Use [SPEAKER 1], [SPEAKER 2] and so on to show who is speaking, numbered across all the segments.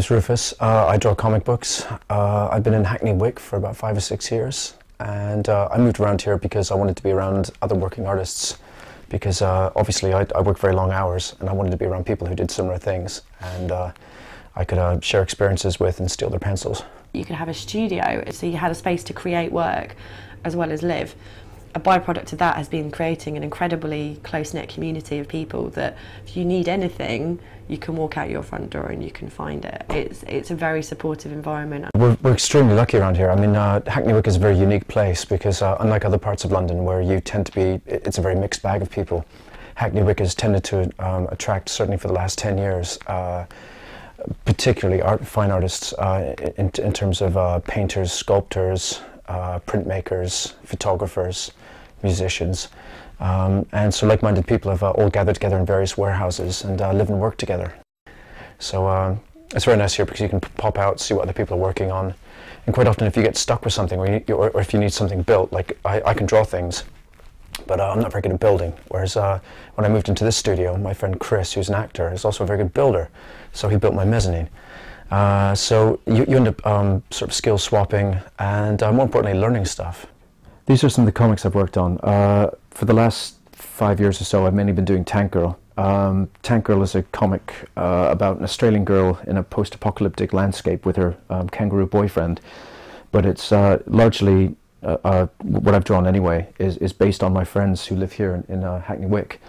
[SPEAKER 1] name's Rufus. I draw comic books. I've been in Hackney Wick for about 5 or 6 years, and I moved around here because I wanted to be around other working artists, because obviously I work very long hours, and I wanted to be around people who did similar things, and I could share experiences with and steal their pencils.
[SPEAKER 2] You could have a studio, so you had a space to create work as well as live. A byproduct of that has been creating an incredibly close-knit community of people that if you need anything, you can walk out your front door and you can find it. It's a very supportive environment.
[SPEAKER 1] We're extremely lucky around here. I mean, Hackney Wick is a very unique place because unlike other parts of London where you tend to be, it's a very mixed bag of people. Hackney Wick has tended to attract, certainly for the last 10 years, particularly fine artists in terms of painters, sculptors, printmakers, photographers, musicians, and so like-minded people have all gathered together in various warehouses and live and work together. So it's very nice here because you can pop out, see what other people are working on, and quite often if you get stuck with something or if you need something built, like I can draw things, but I'm not very good at building, whereas when I moved into this studio, my friend Chris, who's an actor, is also a very good builder, so he built my mezzanine. So you end up sort of skill swapping and more importantly learning stuff. These are some of the comics I've worked on. For the last 5 years or so I've mainly been doing Tank Girl. Tank Girl is a comic about an Australian girl in a post-apocalyptic landscape with her kangaroo boyfriend, but it's largely, what I've drawn anyway, is based on my friends who live here in Hackney Wick.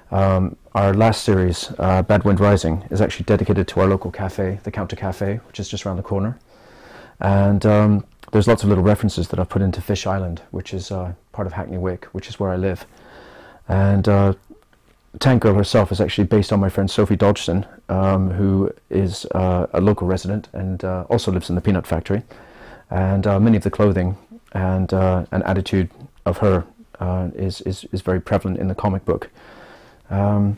[SPEAKER 1] Our last series, Bad Wind Rising, is actually dedicated to our local cafe, the Counter Cafe, which is just around the corner. And there's lots of little references that I've put into Fish Island, which is part of Hackney Wick, which is where I live. And Tank Girl herself is actually based on my friend Sophie Dodgson, who is a local resident and also lives in the peanut factory. And many of the clothing and attitude of her is very prevalent in the comic book. I'm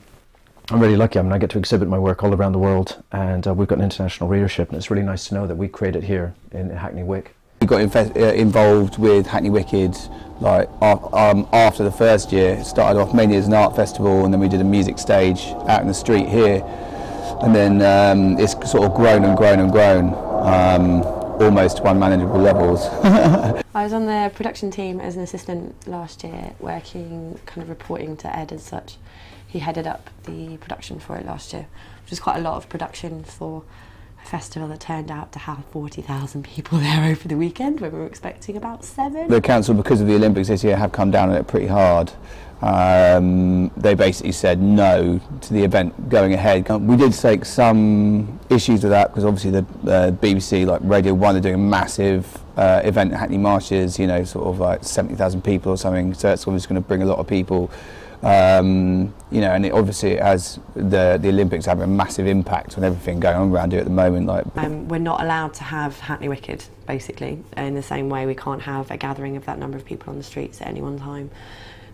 [SPEAKER 1] really lucky. I mean, I get to exhibit my work all around the world, and we've got an international readership, and it's really nice to know that we create it here in Hackney Wick.
[SPEAKER 3] We got involved with Hackney Wicked like after the first year. It started off mainly as an art festival, and then we did a music stage out in the street here, and then it's sort of grown and grown and grown, almost to unmanageable levels.
[SPEAKER 2] I was on the production team as an assistant last year, working, kind of reporting to Ed as such. He headed up the production for it last year, which was quite a lot of production for a festival that turned out to have 40,000 people there over the weekend when we were expecting about 7. The
[SPEAKER 3] council, because of the Olympics this year, have come down on it pretty hard. They basically said no to the event going ahead. We did take some issues with that because obviously the BBC, like Radio 1, are doing a massive event at Hackney Marshes, you know, sort of like 70,000 people or something, so it's obviously going to bring a lot of people. You know, and obviously as the Olympics have a massive impact on everything going on around here at the moment. Like,
[SPEAKER 2] we're not allowed to have Hackney Wicked, basically, in the same way we can't have a gathering of that number of people on the streets at any one time.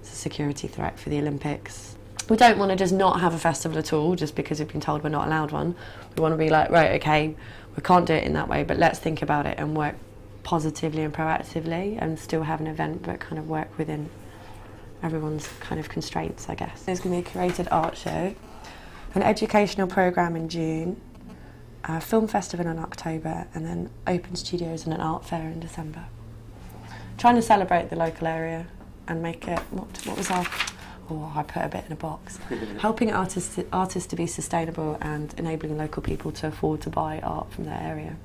[SPEAKER 2] It's a security threat for the Olympics. We don't want to just not have a festival at all just because we've been told we're not allowed one. We want to be like, right, okay, we can't do it in that way, but let's think about it and work positively and proactively and still have an event but kind of work within everyone's kind of constraints, I guess. There's going to be a curated art show, an educational programme in June, a film festival in October, and then open studios and an art fair in December. Trying to celebrate the local area and make it, what was our, oh, I put a bit in a box. Helping artists to be sustainable and enabling local people to afford to buy art from their area.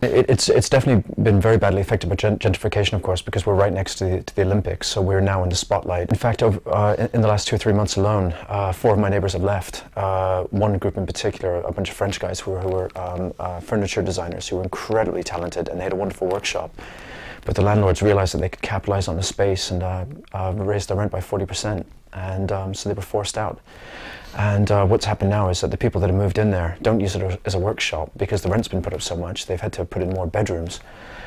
[SPEAKER 1] It's definitely been very badly affected by gentrification, of course, because we're right next to the Olympics, so we're now in the spotlight. In fact, in the last 2 or 3 months alone, 4 of my neighbours have left. One group in particular, a bunch of French guys who were furniture designers who were incredibly talented, and they had a wonderful workshop. But the landlords realised that they could capitalise on the space and raise their rent by 40%, and so they were forced out. And what's happened now is that the people that have moved in there don't use it as a workshop because the rent's been put up so much, they've had to put in more bedrooms.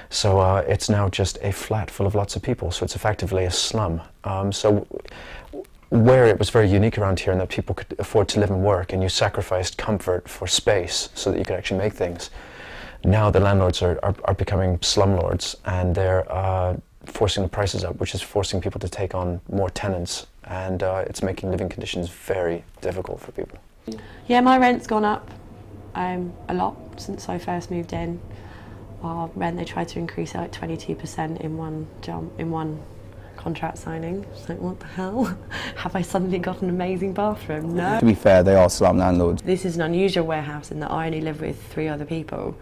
[SPEAKER 1] So it's now just a flat full of lots of people, so it's effectively a slum. So where it was very unique around here and that people could afford to live and work and you sacrificed comfort for space so that you could actually make things, now the landlords are becoming slumlords, and they're forcing the prices up, which is forcing people to take on more tenants, and it's making living conditions very difficult for people.
[SPEAKER 2] Yeah, my rent's gone up a lot since I first moved in. Our rent, they tried to increase it like 22% in one jump, in one contract signing. It's like, what the hell? Have I suddenly got an amazing bathroom? No.
[SPEAKER 3] To be fair, they are slum landlords.
[SPEAKER 2] This is an unusual warehouse in that I only live with 3 other people.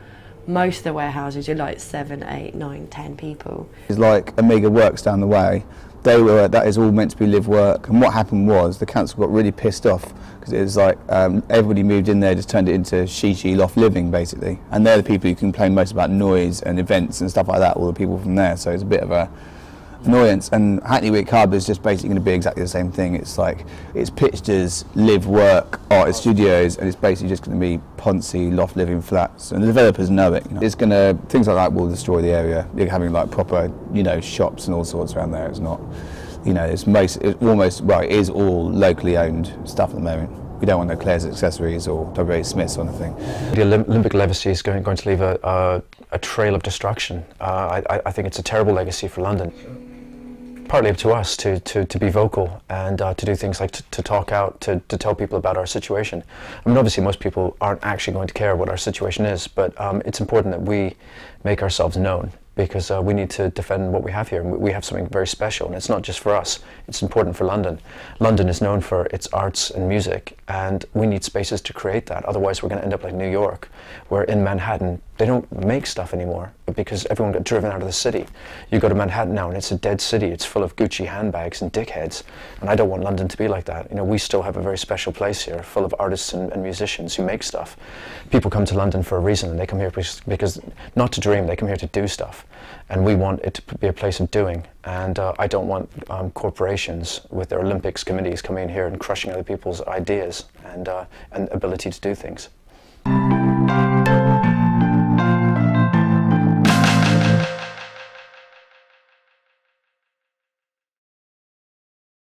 [SPEAKER 2] Most of the warehouses are like 7, 8, 9, 10 people.
[SPEAKER 3] It's like Amiga Works down the way. That is all meant to be live work, and what happened was the council got really pissed off because it was like everybody moved in there, just turned it into shishi loft living basically, and they're the people who complain most about noise and events and stuff like that, all the people from there, so it's a bit of a annoyance. And Hackney Wick Hub is just basically going to be exactly the same thing. It's like, it's pitched as live work artist studios, and it's basically just going to be poncy loft living flats, and the developers know it. It's going to, things like that will destroy the area. You're having like proper, you know, shops and all sorts around there. It's not, you know, it's almost, well, it is all locally owned stuff at the moment. We don't want no Claire's Accessories or W.H. Smith's or anything.
[SPEAKER 1] The Olympic legacy is going to leave a trail of destruction. I think it's a terrible legacy for London. Partly up to us to be vocal and to do things like to talk out, to tell people about our situation. I mean, obviously most people aren't actually going to care what our situation is, but it's important that we make ourselves known, because we need to defend what we have here. We have something very special, and it's not just for us, it's important for London. London is known for its arts and music, and we need spaces to create that. Otherwise we're going to end up like New York, where in Manhattan they don't make stuff anymore because everyone got driven out of the city. You go to Manhattan now and it's a dead city. It's full of Gucci handbags and dickheads, and I don't want London to be like that. You know, we still have a very special place here, full of artists and musicians who make stuff. People come to London for a reason, and they come here because not to dream, they come here to do stuff. And we want it to be a place of doing. And I don't want corporations with their Olympics committees coming in here and crushing other people's ideas and ability to do things.